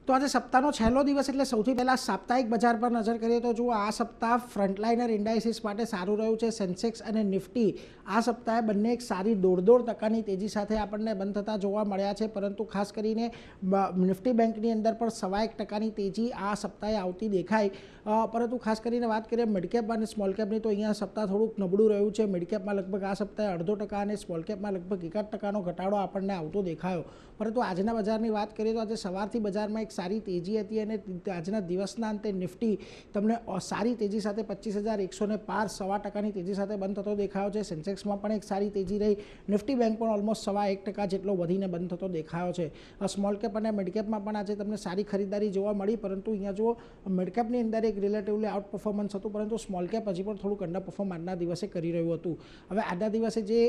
તો આજે સપ્તાહનો છેલ્લો દિવસ એટલે સૌથી પહેલાં સાપ્તાહિક બજાર પર નજર કરીએ તો જુઓ આ સપ્તાહ ફ્રન્ટલાઇનર ઇન્ડાઇસીસ માટે સારું રહ્યું છે। સેન્સેક્સ અને નિફ્ટી આ સપ્તાહે બંને એક સારી 1.5% તેજી સાથે આપણને બંધ થતા જોવા મળ્યા છે, પરંતુ ખાસ કરીને નિફ્ટી બેંકની અંદર પણ 1.25% તેજી આ સપ્તાહે આવતી દેખાય। પરંતુ ખાસ કરીને વાત કરીએ મિડકેપ અને સ્મોલ કેપની તો અહીંયા સપ્તાહ થોડુંક નબળું રહ્યું છે। મિડકેપમાં લગભગ આ સપ્તાહે 0.5% અને સ્મોલ કેપમાં લગભગ 1% ઘટાડો આપણને આવતો દેખાયો। પરંતુ આજના બજારની વાત કરીએ તો આજે સવારથી બજારમાં એક સારી તેજી હતી અને આજના દિવસના અંતે નિફ્ટી તમને સારી તેજી સાથે 25,100 પાર 1.25% તેજી સાથે બંધ થતો દેખાયો છે। સેન્સેક્સમાં પણ એક સારી તેજી રહી, નિફ્ટી બેંક પણ ઓલમોસ્ટ 1.25% જેટલો વધીને બંધ થતો દેખાયો છે। સ્મોલ કેપ અને મિડકેપમાં પણ આજે તમને સારી ખરીદારી જોવા મળી, પરંતુ અહીંયા જુઓ મિડકેપની અંદર એક રિલેટિવલી આઉટ પરફોર્મન્સ હતું, પરંતુ સ્મોલ કેપ હજી પણ થોડુંક અંડર પરફોર્મ આજના દિવસે કરી રહ્યું હતું। હવે આજના દિવસે જે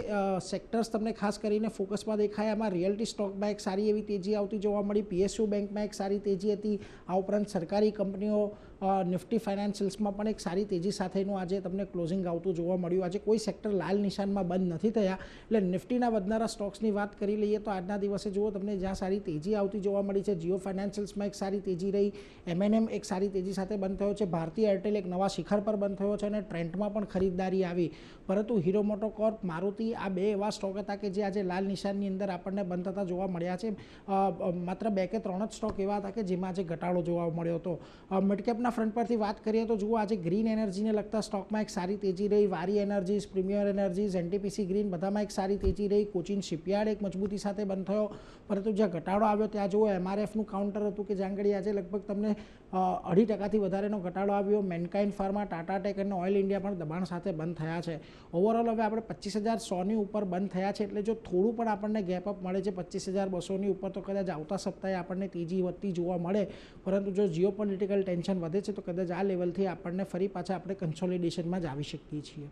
સેક્ટર્સ તમને ખાસ કરીને ફોકસમાં દેખાય, એમાં રિયલ્ટી સ્ટોકમાં એક સારી એવી તેજી આવતી જોવા મળી, પીએસયુ બેંકમાં એક સારી તેજી હતી। આ ઉપરાંત સરકારી કંપનીઓ નિફ્ટી ફાઇનાન્શિયલ્સમાં પણ એક સારી તેજી સાથેનું આજે તમને ક્લોઝિંગ આવતું જોવા મળ્યું। આજે કોઈ સેક્ટર લાલ નિશાનમાં બંધ નથી થયા, એટલે નિફ્ટીના વધનારા સ્ટોક્સની વાત કરી લઈએ તો આજના દિવસે જુઓ તમને જ્યાં સારી તેજી આવતી જોવા મળી છે, જીઓ ફાઇનાન્શિયલ્સમાં એક સારી તેજી રહી, એમએનએમ એક સારી તેજી સાથે બંધ થયો છે, ભારતીય એરટેલ એક નવા શિખર પર બંધ થયો છે અને ટ્રેન્ડમાં પણ ખરીદદારી આવી। પરંતુ હીરો મોટોકોર્પ, મારુતિ આ બે એવા સ્ટોક હતા કે જે આજે લાલ નિશાનની અંદર આપણને બંધ થતા જોવા મળ્યા છે। માત્ર 2 કે 3 જ સ્ટોક એવા હતા કે જેમાં આજે ઘટાડો જોવા મળ્યો હતો। મિડકેપના ફ્રન્ટ પરથી વાત કરીએ તો જુઓ આજે ગ્રીન એનર્જીને લગતા સ્ટોકમાં એક સારી તેજી રહી, વારી energies, premier energies, NTPC green બધામાં એક સારી તેજી રહી। કોચિન શિપયાર્ડ એક મજબૂતી સાથે બંધ થયો, પરંતુ જ્યાં ઘટાડો આવ્યો ત્યાં જુઓ એમઆરએફનું કાઉન્ટર હતું કે જ્યાં આગળ આજે લગભગ તમને 2.5% વધારેનો ઘટાડો આવ્યો। મેનકાઇન્ડ ફાર્મા, ટાટા ટેક અને ઓઇલ ઇન્ડિયા પણ દબાણ સાથે બંધ થયા છે। ઓવરઓલ હવે આપણે 25,100ની ઉપર બંધ થયા છે, એટલે જો થોડું પણ આપણને ગેપઅપ મળે છે 25,200ની ઉપર તો કદાચ આવતા સપ્તાહે આપણને તેજી વધતી જોવા મળે, પરંતુ જો જીઓપોલિટિકલ ટેન્શન વધે છે તો કદાચ આ લેવલથી આપણને ફરી પાછા આપણે કન્સોલિડેશનમાં જ આવી શકીએ છીએ।